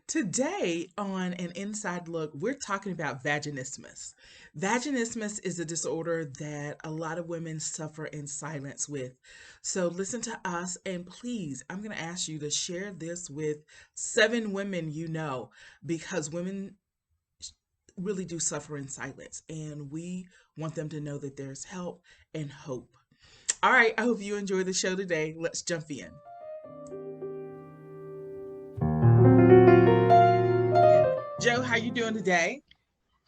Today on an inside look, we're talking about vaginismus. Vaginismus is a disorder that a lot of women suffer in silence with. So listen to us, and please, I'm going to ask you to share this with 7 women you know, because women really do suffer in silence, and we want them to know that there's help and hope. All right, I hope you enjoy the show today. Let's jump in. Joe, how you doing today?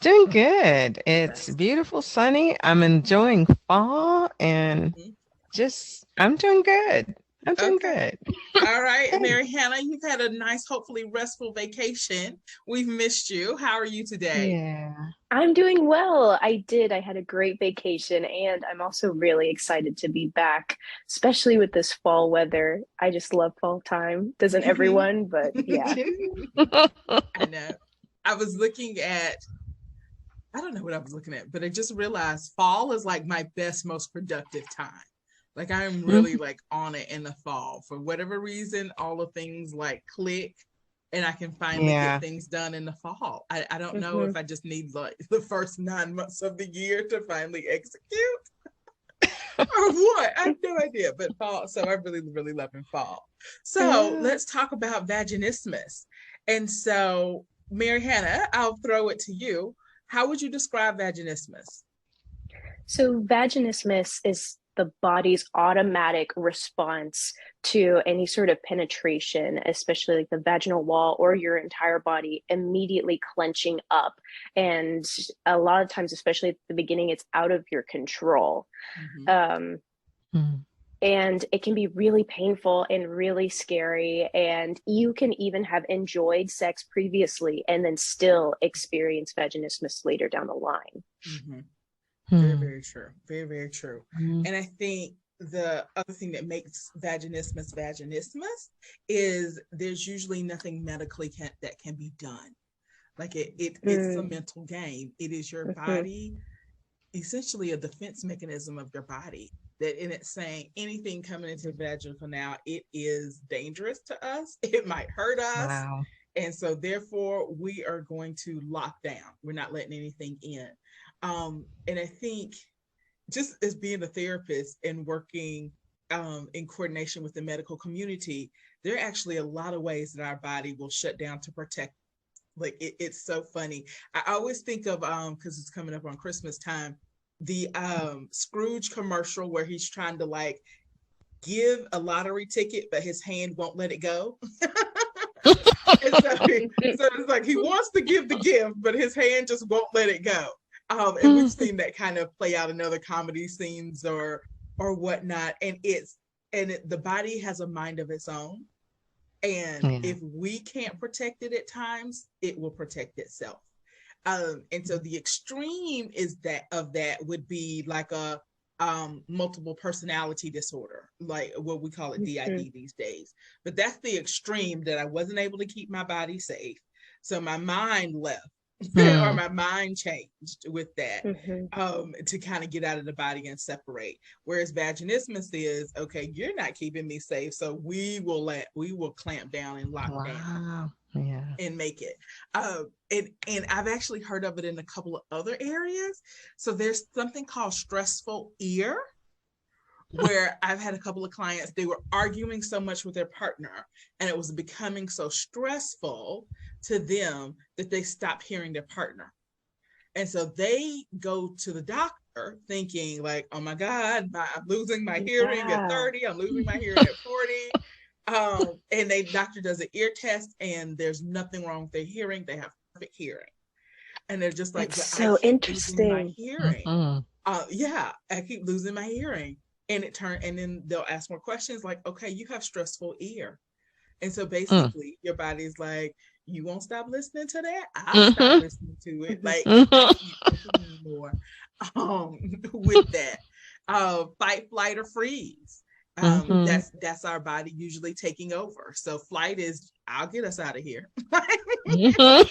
Doing good. It's That's beautiful, sunny. I'm enjoying fall and mhm. I'm doing good. I'm doing Okay. good. All right, Hey. Mary Hannah, you've had a nice, hopefully restful vacation. We've missed you. How are you today? Yeah. I'm doing well. I did. I had a great vacation, and I'm also really excited to be back, especially with this fall weather. I just love fall time. Doesn't Mhm. everyone? But Me yeah. too. I know. I was looking at, I don't know what I was looking at, but I just realized fall is like my best, most productive time. Like I'm really like on it in the fall. For whatever reason, all the things like click and I can finally get Yeah. things done in the fall. I don't know Hmm. if I just need like the first 9 months of the year to finally execute or what. I have no idea. But fall, so I really, really love in fall. So Yeah. let's talk about vaginismus. And so, Mary Hannah, I'll throw it to you. How would you describe vaginismus? So, vaginismus is the body's automatic response to any sort of penetration, especially like the vaginal wall or your entire body, immediately clenching up. And a lot of times, especially at the beginning, it's out of your control. Mm-hmm. Um, Mm. and it can be really painful and really scary. And you can even have enjoyed sex previously and then still experience vaginismus later down the line. Mm-hmm. Very, Mm. very true. Very, very true. Mm. And I think the other thing that makes vaginismus is there's usually nothing medically that can be done. Like it's a Mm, mental game. It is your mhm, body, essentially a defense mechanism of your body. That in it saying anything coming into the vaginal canal, it is dangerous to us. It might hurt us. Wow. And so therefore we are going to lock down. We're not letting anything in. And I think just as being a therapist and working in coordination with the medical community, there are actually a lot of ways that our body will shut down to protect. Like it's so funny. I always think of because it's coming up on Christmas time, the Scrooge commercial where he's trying to like give a lottery ticket, but his hand won't let it go. And so, so it's like he wants to give the gift, but his hand just won't let it go. And we've seen that kind of play out in other comedy scenes or whatnot. And the body has a mind of its own. And Yeah. if we can't protect it at times, it will protect itself. And so the extreme is that would be like a multiple personality disorder, like what we call it mhm, DID these days. But that's the extreme that I wasn't able to keep my body safe. So my mind left or Mm. my mind changed with that mhm. to kind of get out of the body and separate. Whereas vaginismus is okay, you're not keeping me safe, so we will clamp down and lock down Wow. Yeah. and make it. And I've actually heard of it in a couple of other areas. So there's something called stressful ear, where I've had a couple of clients, they were arguing so much with their partner and it was becoming so stressful to them that they stopped hearing their partner. And so they go to the doctor thinking like, oh my God, I'm losing my hearing at Yeah. 30, I'm losing my hearing at 40. And they doctor does an ear test and there's nothing wrong with their hearing. They have perfect hearing. And they're just like, That's but I so keep losing my interesting. hearing. Mhm. Yeah, I keep losing my hearing. And then they'll ask more questions like, okay, you have stressful ear. And so Mm. basically your body's like, you won't stop listening to that? I'll stop Mhm. listening to it. Mhm, Like I Mhm. can't take it anymore um with that. Fight, flight, or freeze. Mhm. That's our body usually taking over. So flight is I'll get us out of here. Mhm.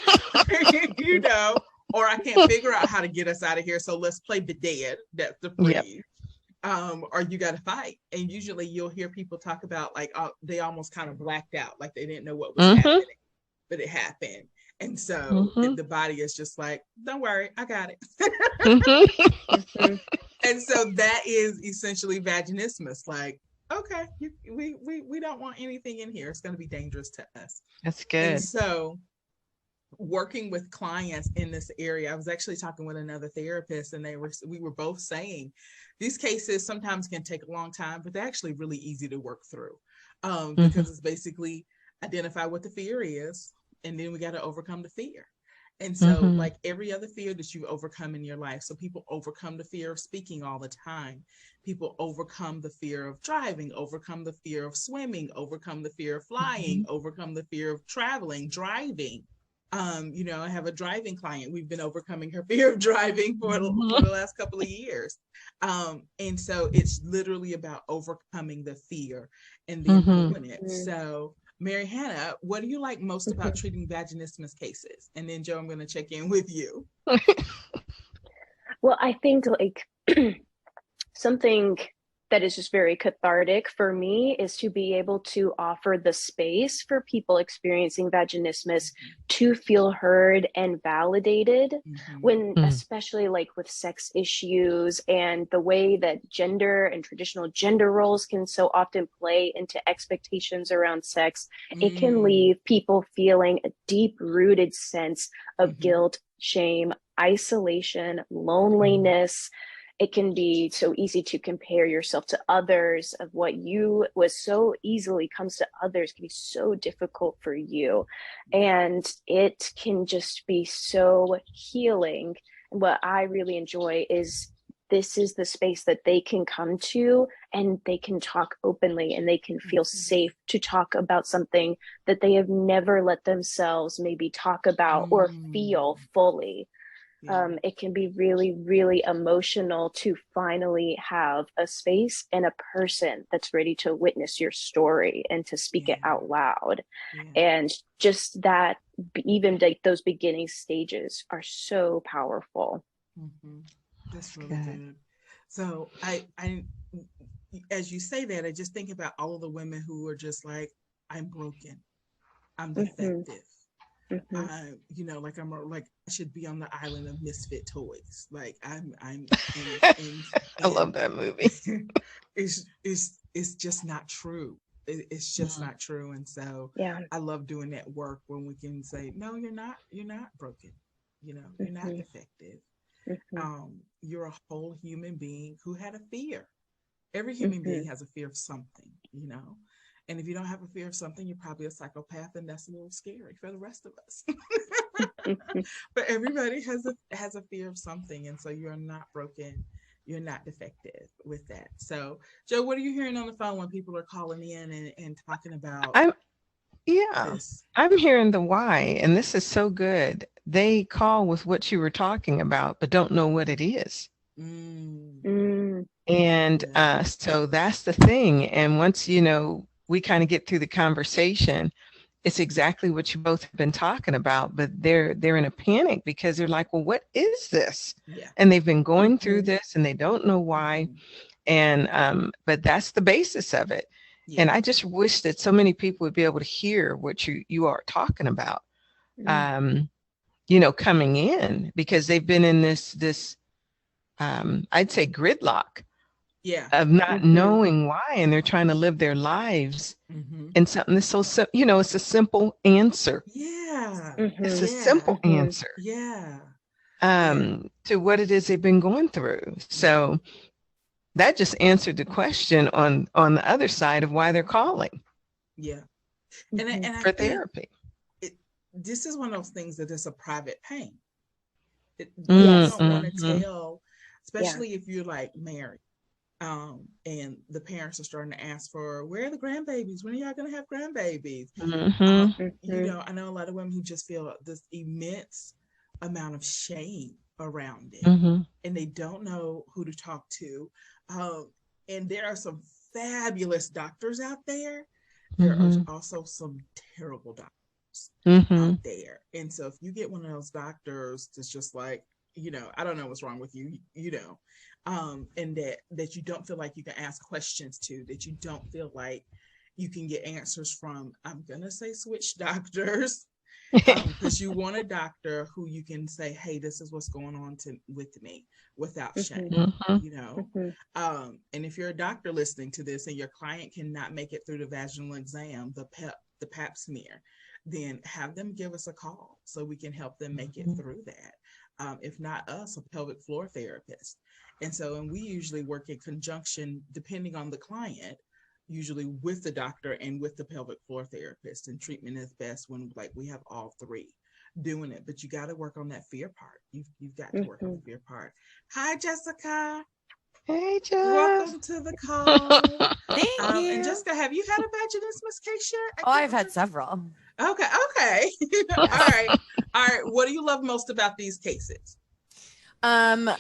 you know, or I can't figure out how to get us out of here. So let's play the dead. That's the Yep. freeze. Or you got to fight. And usually you'll hear people talk about like they almost kind of blacked out, like they didn't know what was Mhm. happening. but it happened. And so Mm-hmm. the body is just like, don't worry, I got it. Mhm. And so that is essentially vaginismus. Like, okay, we don't want anything in here. It's going to be dangerous to us. That's And good. so working with clients in this area, I was actually talking with another therapist, and we were both saying these cases sometimes can take a long time, but they're actually really easy to work through, because it's basically identify what the fear is, and then we got to overcome the fear. And so, Mm-hmm. like every other fear that you've overcome in your life, so people overcome the fear of speaking all the time. People overcome the fear of driving, overcome the fear of swimming, overcome the fear of flying, overcome the fear of traveling, driving. I have a driving client. We've been overcoming her fear of driving for the last couple of years. And so it's literally about overcoming the fear and then doing it. So Marietta, what do you like most about treating vaginismus cases? And then Joe, I'm going to check in with you. Well, I think like something that is just very cathartic for me is to be able to offer the space for people experiencing vaginismus to feel heard and validated when, especially like with sex issues and the way that gender and traditional gender roles can so often play into expectations around sex. It can leave people feeling a deep rooted sense of guilt, shame, isolation, loneliness. It can be so easy to compare yourself to others, of what you was so easily comes to others can be so difficult for you. And it can just be so healing. What I really enjoy is this is the space that they can come to and they can talk openly and they can feel safe to talk about something that they have never let themselves maybe talk about or feel fully. It can be really, really emotional to finally have a space and a person that's ready to witness your story and to speak it out loud. And just that, even like those beginning stages are so powerful. That's really good. So I, as you say that, I just think about all of the women who are just like, I'm broken, I'm defective. Like I should be on the island of misfit toys. Like I'm I love that movie. It's just not true. It's just not true. And so I love doing that work when we can say, no, you're not broken. You're not defective. You're a whole human being who had a fear. Every human being has a fear of something, And if you don't have a fear of something, you're probably a psychopath, and that's a little scary for the rest of us. But everybody has a fear of something, and so you're not broken, you're not defective with that. So, Joe, what are you hearing on the phone when people are calling in and talking about this? I'm hearing the why, and this is so good. They call with what you were talking about, but don't know what it is. And so that's the thing. And once we kind of get through the conversation, it's exactly what you both have been talking about, but they're in a panic because they're like, well, what is this? And they've been going through this and they don't know why. And but that's the basis of it. And I just wish that so many people would be able to hear what you are talking about, coming in, because they've been in this I'd say gridlock of not knowing why, and they're trying to live their lives in something that's so it's a simple answer. It's a simple answer to what it is they've been going through. So that just answered the question on the other side of why they're calling and for therapy. This is one of those things that is a private pain. You don't want to tell, especially if you're like married. And the parents are starting to ask for, where are the grandbabies? When are y'all going to have grandbabies? I know a lot of women who just feel this immense amount of shame around it, and they don't know who to talk to. And there are some fabulous doctors out there. There are also some terrible doctors out there. And so if you get one of those doctors that's just like, I don't know what's wrong with you, and that you don't feel like you can ask questions to, that you don't feel like you can get answers from, I'm gonna say switch doctors, because you want a doctor who you can say, hey, this is what's going on with me without shame, you know. And if you're a doctor listening to this and your client cannot make it through the vaginal exam, the pap smear, then have them give us a call so we can help them make it through that. If not us, a pelvic floor therapist. And we usually work in conjunction, depending on the client, usually with the doctor and with the pelvic floor therapist. And treatment is best when like we have all three doing it. But you got to work on that fear part. You've got to work on the fear part. Hi, Jessica. Hey, Jess. Welcome to the call. Thank you. And Jessica, have you had a vaginismus case yet? I've had several. Okay. All right. What do you love most about these cases? I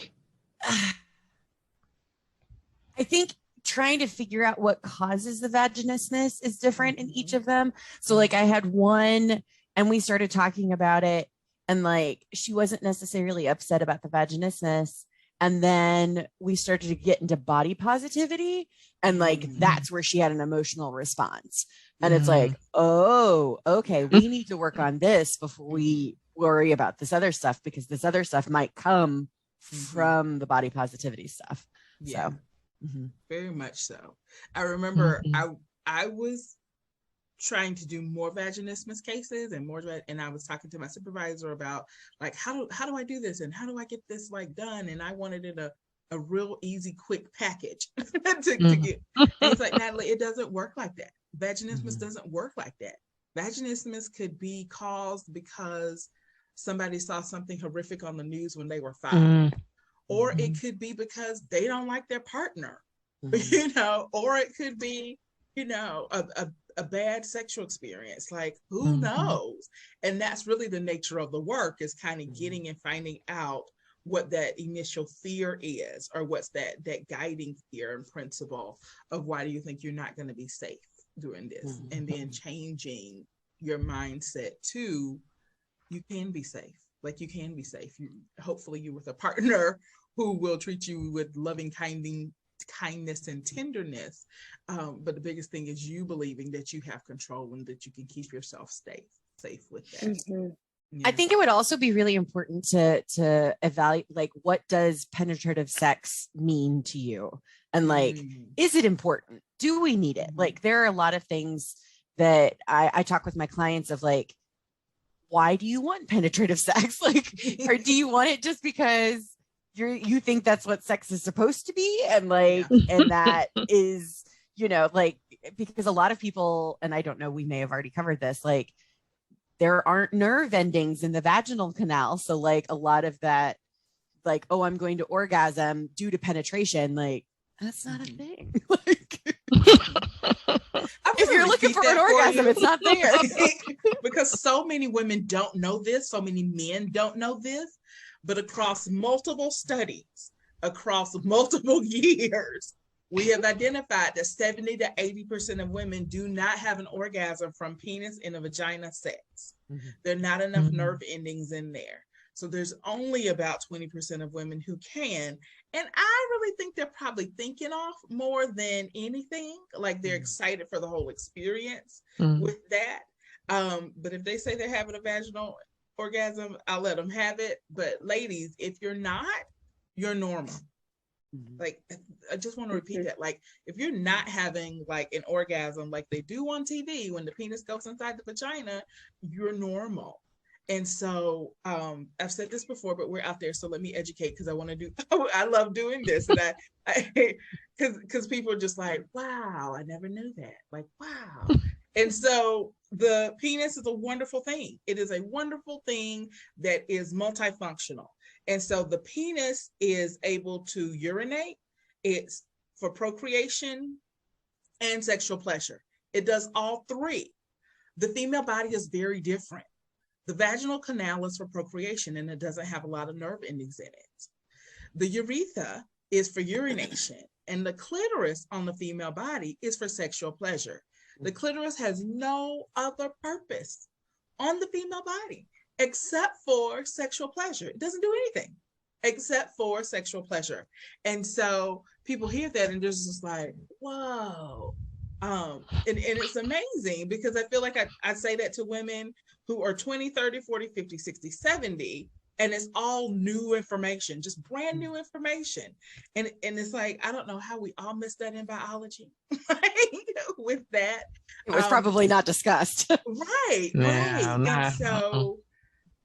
think trying to figure out what causes the vaginismus is different in each of them. So like I had one and we started talking about it and like she wasn't necessarily upset about the vaginismus. And then we started to get into body positivity and like that's where she had an emotional response. And it's like, oh, okay, we need to work on this before we worry about this other stuff, because this other stuff might come from the body positivity stuff. Yeah. So very much so. I remember I was trying to do more vaginismus cases and I was talking to my supervisor about like how do I do this and how do I get this like done, and I wanted it a real easy quick package to get. And it's like, Natalie, it doesn't work like that. Vaginismus doesn't work like that. Vaginismus could be caused because somebody saw something horrific on the news when they were 5. Or it could be because they don't like their partner, you know, or it could be, you know, a bad sexual experience, like who knows? And that's really the nature of the work, is kind of getting and finding out what that initial fear is, or what's that guiding fear and principle of why do you think you're not going to be safe doing this, and then changing your mindset to you can be safe. Like you can be safe. Hopefully you're with a partner who will treat you with loving kindness and tenderness. But the biggest thing is you believing that you have control and that you can keep yourself safe with that. Yeah. I think it would also be really important to evaluate, like, what does penetrative sex mean to you? And like, is it important? Do we need it? Like, there are a lot of things that I talk with my clients of like, why do you want penetrative sex? Like, or do you want it just because you think that's what sex is supposed to be? And like, and that is, you know, like, because a lot of people, and I don't know, we may have already covered this, like, there aren't nerve endings in the vaginal canal. So like a lot of that, like, oh, I'm going to orgasm due to penetration. Like, that's not a thing. Like, if you're looking for an orgasm, it's not there. Because so many women don't know this, so many men don't know this, but across multiple studies, across multiple years, we have identified that 70 to 80% of women do not have an orgasm from penis in a vagina sex. There are not enough nerve endings in there. So there's only about 20% of women who can. And I really think they're probably thinking off more than anything. Like they're excited for the whole experience with that. But if they say they're having a vaginal orgasm, I'll let them have it. But ladies, if you're not, you're normal. Like, I just want to repeat that. Like, if you're not having like an orgasm like they do on TV when the penis goes inside the vagina, you're normal. And so I've said this before, but we're out there. So let me educate, because I want to do, I love doing this. And because people are just like, wow, I never knew that. Like, wow. And so the penis is a wonderful thing. It is a wonderful thing that is multifunctional. And so the penis is able to urinate. It's for procreation and sexual pleasure. It does all three. The female body is very different. The vaginal canal is for procreation, and it doesn't have a lot of nerve endings in it. The urethra is for urination, and the clitoris on the female body is for sexual pleasure. The clitoris has no other purpose on the female body except for sexual pleasure. It doesn't do anything except for sexual pleasure. And so people hear that and they're just like, whoa, And it's amazing because I feel like I say that to women who are 20, 30, 40, 50, 60, 70, and it's all new information, just brand new information. And it's like, I don't know how we all missed that in biology with that. It was probably not discussed. Right. Yeah, And so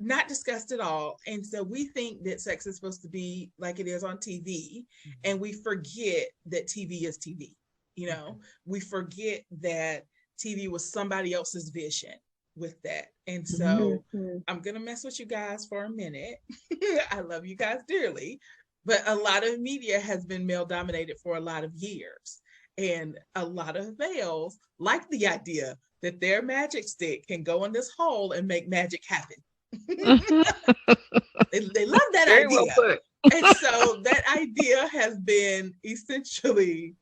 not discussed at all. And so we think that sex is supposed to be like it is on TV, and we forget that TV is TV. You know, we forget that TV was somebody else's vision with that. And so I'm going to mess with you guys for a minute. I love you guys dearly, but a lot of media has been male dominated for a lot of years. And a lot of males like the idea that their magic stick can go in this hole and make magic happen. They love that Very idea. well put. And so that idea has been essentially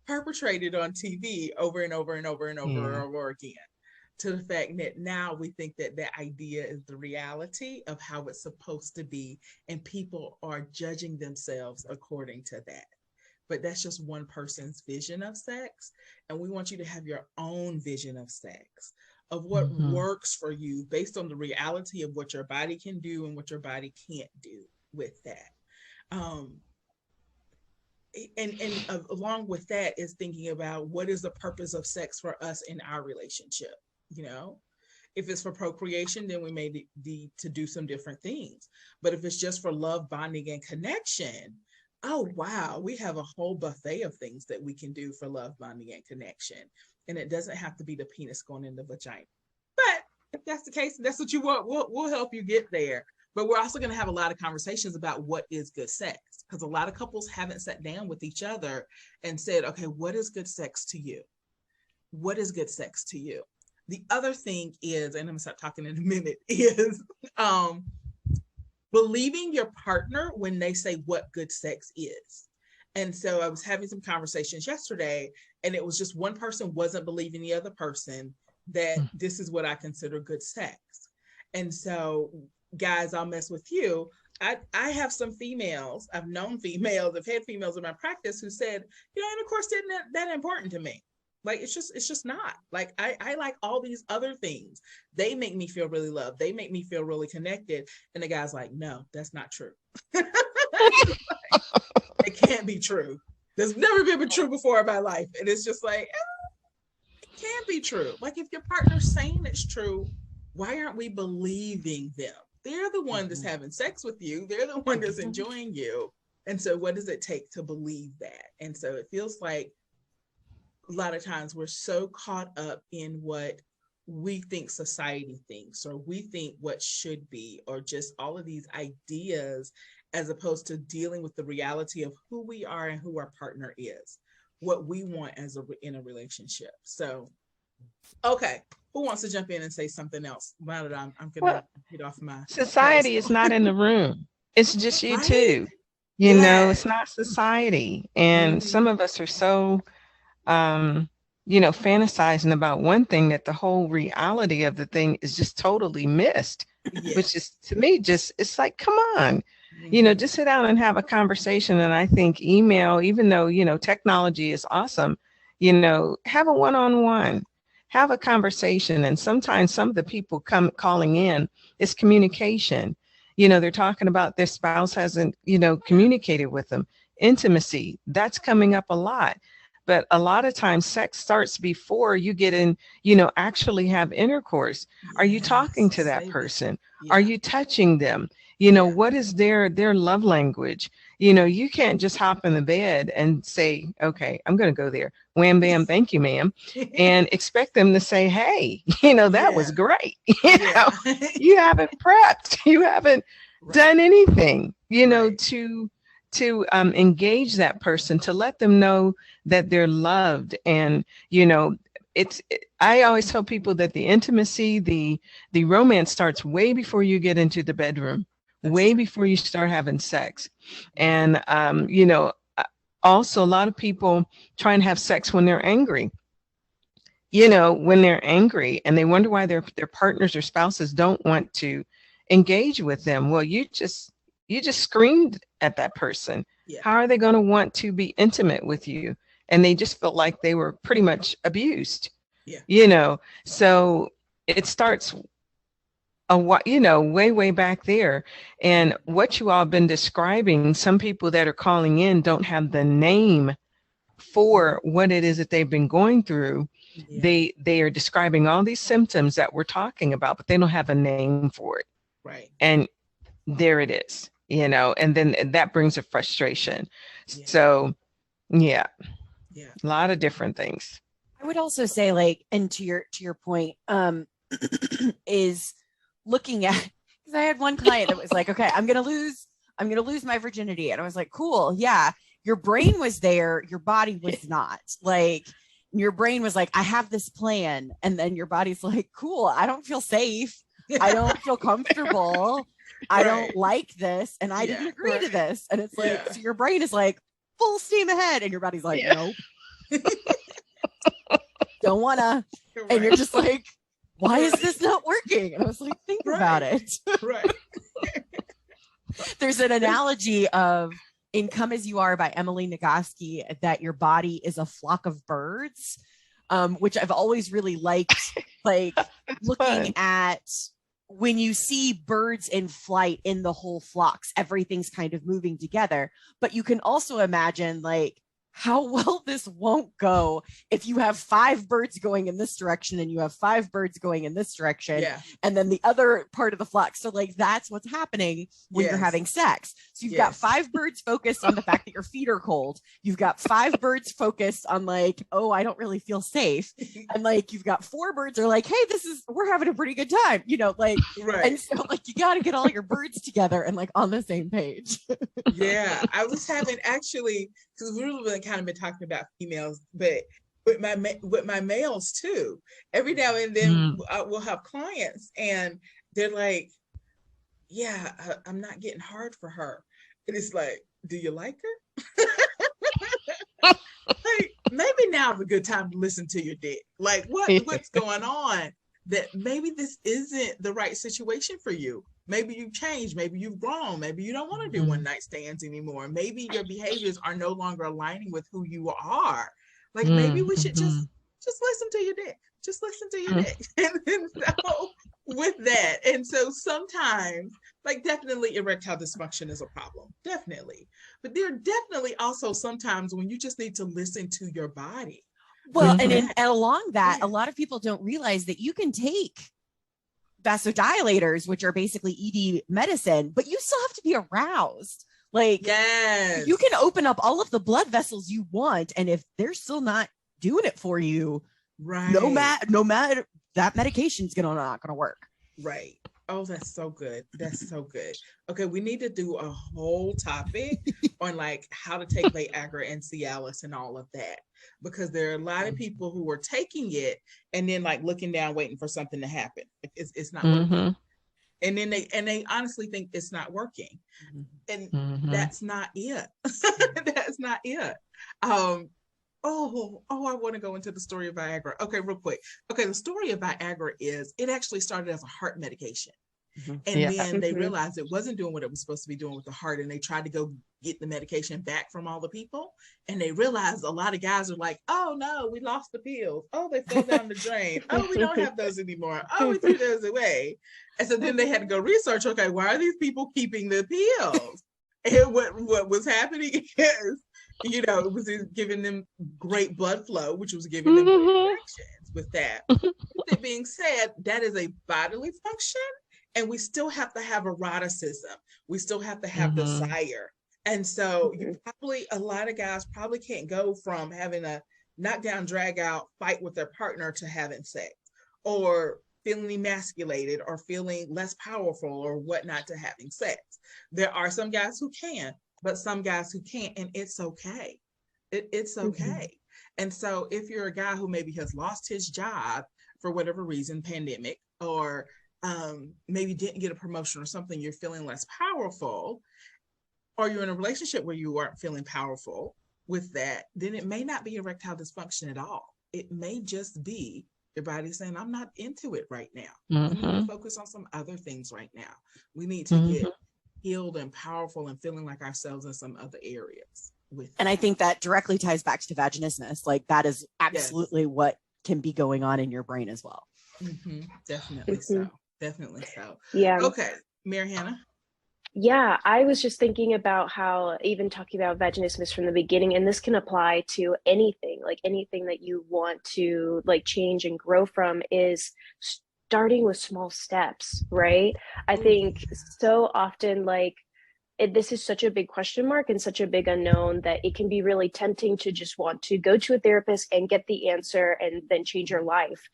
perpetrated on TV over and over and over and over and over again, to the fact that now we think that that idea is the reality of how it's supposed to be, and people are judging themselves according to that. But that's just one person's vision of sex, and we want you to have your own vision of sex, of what works for you based on the reality of what your body can do and what your body can't do with that. And along with that is thinking about what is the purpose of sex for us in our relationship. You know, if it's for procreation, then we may need to do some different things. But if it's just for love, bonding, and connection, oh wow, we have a whole buffet of things that we can do for love, bonding, and connection. And it doesn't have to be the penis going in the vagina. But if that's the case, that's what you want, we'll help you get there. But we're also going to have a lot of conversations about what is good sex, because a lot of couples haven't sat down with each other and said, okay, what is good sex to you? What is good sex to you? The other thing is, and I'm going to stop talking in a minute, is believing your partner when they say what good sex is. And so I was having some conversations yesterday, and it was just one person wasn't believing the other person that this is what I consider good sex. And so, guys, I'll mess with you. I have some females, I've known females, I've had females in my practice who said, you know, intercourse isn't that important to me. Like, it's just not. Like, I like all these other things. They make me feel really loved. They make me feel really connected. And the guy's like, no, that's not true. It can't be true. There's never been true before in my life. And it's just like, it can't be true. Like, if your partner's saying it's true, why aren't we believing them? They're the one that's having sex with you. They're the one that's enjoying you. And so what does it take to believe that? And so it feels like a lot of times we're so caught up in what we think society thinks, or we think what should be, or just all of these ideas, as opposed to dealing with the reality of who we are and who our partner is, what we want in a relationship. So, okay. Who wants to jump in and say something else? Now that I'm going to get off my society is not in the room. It's just you right? two. You know, it's not society. And some of us are so, you know, fantasizing about one thing that the whole reality of the thing is just totally missed, which is, to me, just, it's like, come on, you know, just sit down and have a conversation. And I think email, even though, you know, technology is awesome, you know, have a one-on-one. Have a conversation. And sometimes some of the people calling in, it's communication. You know, they're talking about their spouse hasn't, you know, communicated with them. Intimacy, that's coming up a lot. But a lot of times sex starts before you get in, you know, actually have intercourse. Are you talking to that person? Are you touching them? You know, what is their love language? You know, you can't just hop in the bed and say, okay, I'm going to go there. Wham, bam, thank you, ma'am. And expect them to say, hey, you know, that was great. You know, you haven't prepped. You haven't done anything, you know, to engage that person, to let them know that they're loved. And, you know, I always tell people that the intimacy, the romance starts way before you get into the bedroom. Way before you start having sex. And, you know, also a lot of people try and have sex when they're angry. You know, when they're angry and they wonder why their partners or spouses don't want to engage with them. Well, you just screamed at that person. How are they going to want to be intimate with you? and they just felt like they were pretty much abused. Yeah. You know, so it starts way back there. And what you all have been describing, some people that are calling in don't have the name for what it is that they've been going through. Yeah. They are describing all these symptoms that we're talking about, but they don't have a name for it. Right. And there it is, and then that brings a frustration. Yeah. So yeah, yeah, a lot of different things. I would also say, like, and to your point, is looking at, because I had one client that was like, okay, I'm gonna lose my virginity, and I was like, cool, yeah, your brain was there, your body was not. Like, your brain was like, I have this plan, and then your body's like, cool, I don't feel safe, I don't feel comfortable, I don't like this, and I didn't agree to this. And it's like, so your brain is like full steam ahead, and your body's like, nope. Don't wanna. And you're just like, why is this not working? And I was like, think about it. Right. There's an analogy of in Come As You Are by Emily Nagoski, that your body is a flock of birds, which I've always really liked, like looking at when you see birds in flight in the whole flocks, everything's kind of moving together. But you can also imagine, like, how well this won't go if you have 5 birds going in this direction and you have 5 birds going in this direction, and then the other part of the flock. So like, that's what's happening when you're having sex. So you've got 5 birds focused on the fact that your feet are cold. You've got 5 birds focused on like, oh, I don't really feel safe. And like, you've got 4 birds are like, hey, we're having a pretty good time, like, and so like, you got to get all your birds together and like on the same page. I was having, actually, because we've really kind of been talking about females, but with my males too. Every now and then we'll have clients and they're like, yeah, I'm not getting hard for her. And it's like, do you like her? Like, maybe now's a good time to listen to your dick. Like, what's going on? That maybe this isn't the right situation for you. Maybe you've changed, maybe you've grown, maybe you don't want to do one night stands anymore. Maybe your behaviors are no longer aligning with who you are. Like, maybe we should just listen to your dick. Just listen to your dick. And so with that, and so sometimes, like, definitely erectile dysfunction is a problem, definitely. But there are definitely also sometimes when you just need to listen to your body. Well, and along that, a lot of people don't realize that you can take vasodilators, which are basically ED medicine, but you still have to be aroused. Like, you can open up all of the blood vessels you want, and if they're still not doing it for you, no matter that medication's not gonna work. Right. Oh, that's so good. That's so good. Okay, we need to do a whole topic on like how to take Viagra and Cialis and all of that, because there are a lot of people who are taking it and then like looking down, waiting for something to happen. It's not working, and then they honestly think it's not working, and that's not it. That's not it. I want to go into the story of Viagra. Okay, real quick. Okay, the story of Viagra is it actually started as a heart medication. And then they realized it wasn't doing what it was supposed to be doing with the heart, and they tried to go get the medication back from all the people, and they realized a lot of guys are like, oh no, we lost the pills, oh they fell down the drain, oh we don't have those anymore, oh we threw those away. And so then they had to go research, okay, why are these people keeping the pills? And what was happening is, it was giving them great blood flow, which was giving them erections with that. With it being said, that is a bodily function, and we still have to have eroticism. We still have to have desire. And so a lot of guys probably can't go from having a knockdown, drag out fight with their partner to having sex, or feeling emasculated, or feeling less powerful or whatnot to having sex. There are some guys who can, but some guys who can't, and it's okay. It's okay. And so if you're a guy who maybe has lost his job for whatever reason, pandemic, or maybe didn't get a promotion or something, you're feeling less powerful, or you're in a relationship where you aren't feeling powerful with that, then it may not be erectile dysfunction at all. It may just be your body saying, I'm not into it right now. We need to focus on some other things right now. We need to get healed and powerful and feeling like ourselves in some other areas. with And I that. think that directly ties back to vaginismus. Like that is absolutely what can be going on in your brain as well. Definitely so. Definitely so. Yeah. Okay, Marietta. Yeah, I was just thinking about how even talking about vaginismus from the beginning, and this can apply to anything, like anything that you want to like change and grow from, is starting with small steps, right? I think so often this is such a big question mark and such a big unknown that it can be really tempting to just want to go to a therapist and get the answer and then change your life.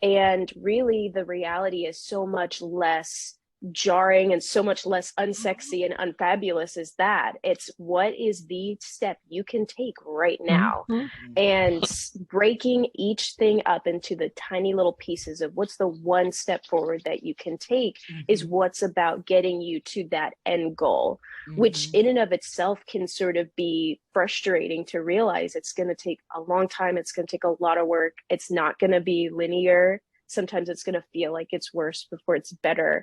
And really, the reality is so much less jarring and so much less unsexy and unfabulous as that. It's what is the step you can take right now, and breaking each thing up into the tiny little pieces of what's the one step forward that you can take is what's about getting you to that end goal, which in and of itself can sort of be frustrating to realize. It's going to take a long time. It's going to take a lot of work. It's not going to be linear. Sometimes it's going to feel like it's worse before it's better.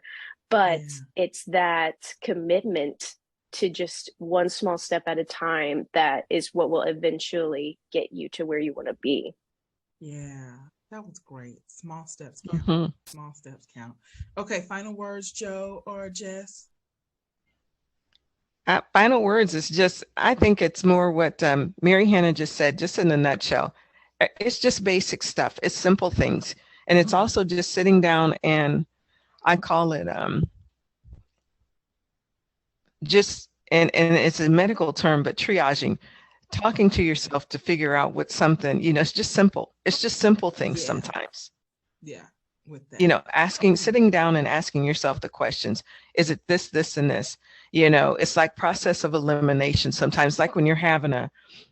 But it's that commitment to just one small step at a time that is what will eventually get you to where you want to be. Yeah, that was great. Small steps count. Small steps count. Okay, final words, Joe or Jess? Final words is just, I think it's more what Mary Hannah just said, just in a nutshell. It's just basic stuff. It's simple things. And it's also just sitting down and I call it just, and it's a medical term, but triaging, talking to yourself to figure out what something, it's just simple. It's just simple things sometimes. Yeah. With that. Sitting down and asking yourself the questions. Is it this, this, and this? It's like process of elimination. Sometimes like when you're having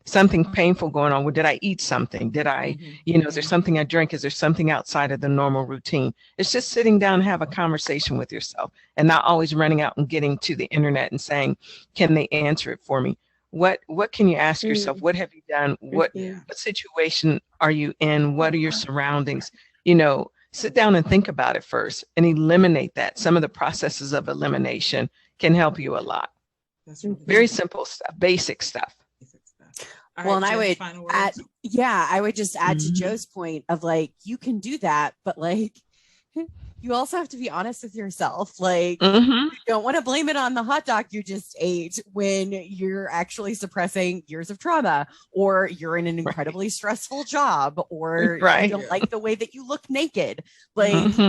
something painful going on, well, did I eat something? Did I, is there something I drank? Is there something outside of the normal routine? It's just sitting down and have a conversation with yourself and not always running out and getting to the internet and saying, can they answer it for me? What can you ask yourself? What have you done? What situation are you in? What are your surroundings? Sit down and think about it first and eliminate that. Some of the processes of elimination can help you a lot. That's really very simple stuff, basic stuff. Well, and I would add, I would just add to Joe's point of like, you can do that, but like, you also have to be honest with yourself. Like, you don't want to blame it on the hot dog you just ate when you're actually suppressing years of trauma, or you're in an incredibly stressful job, or you don't like the way that you look naked. Like,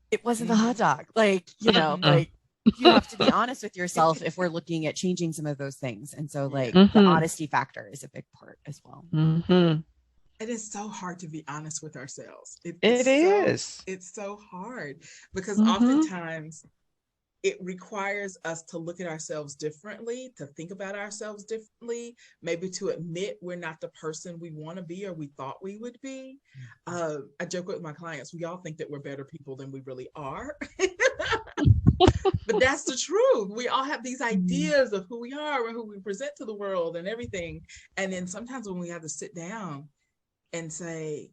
it wasn't the hot dog. Like, like you have to be honest with yourself if we're looking at changing some of those things. And so like the honesty factor is a big part as well. It is so hard to be honest with ourselves. It's so hard because oftentimes it requires us to look at ourselves differently, to think about ourselves differently, maybe to admit we're not the person we want to be or we thought we would be. I joke with my clients, we all think that we're better people than we really are. But that's the truth. We all have these ideas of who we are and who we present to the world and everything. And then sometimes when we have to sit down and say,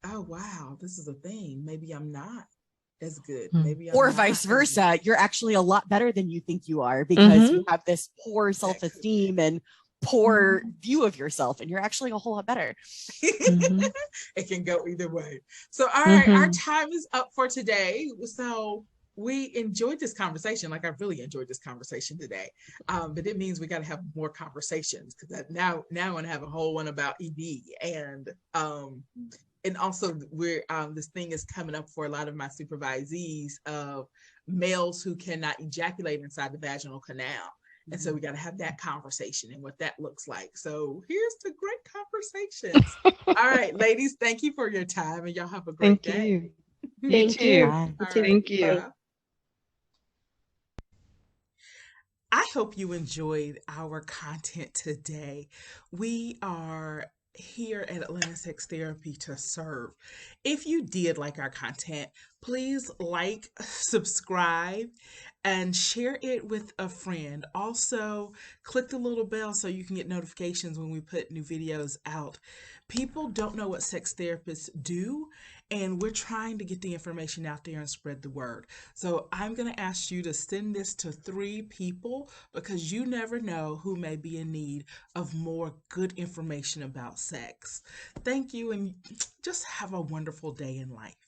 oh, wow, this is a thing. Maybe I'm not as good. Maybe I'm or not vice versa. You're actually a lot better than you think you are because you have this poor self-esteem and poor view of yourself, and you're actually a whole lot better. It can go either way. So, all right, our time is up for today. So we enjoyed this conversation. Like, I really enjoyed this conversation today. But it means we got to have more conversations because now I want to have a whole one about ED and also we're this thing is coming up for a lot of my supervisees of males who cannot ejaculate inside the vaginal canal. And so we got to have that conversation and what that looks like. So here's the great conversations. All right, ladies, thank you for your time and y'all have a great day. Thank you. Thank you. I hope you enjoyed our content today. We are here at Atlanta Sex Therapy to serve. If you did like our content, please like, subscribe, and share it with a friend. Also, click the little bell so you can get notifications when we put new videos out. People don't know what sex therapists do, and we're trying to get the information out there and spread the word. So I'm going to ask you to send this to 3 people, because you never know who may be in need of more good information about sex. Thank you, and just have a wonderful day in life.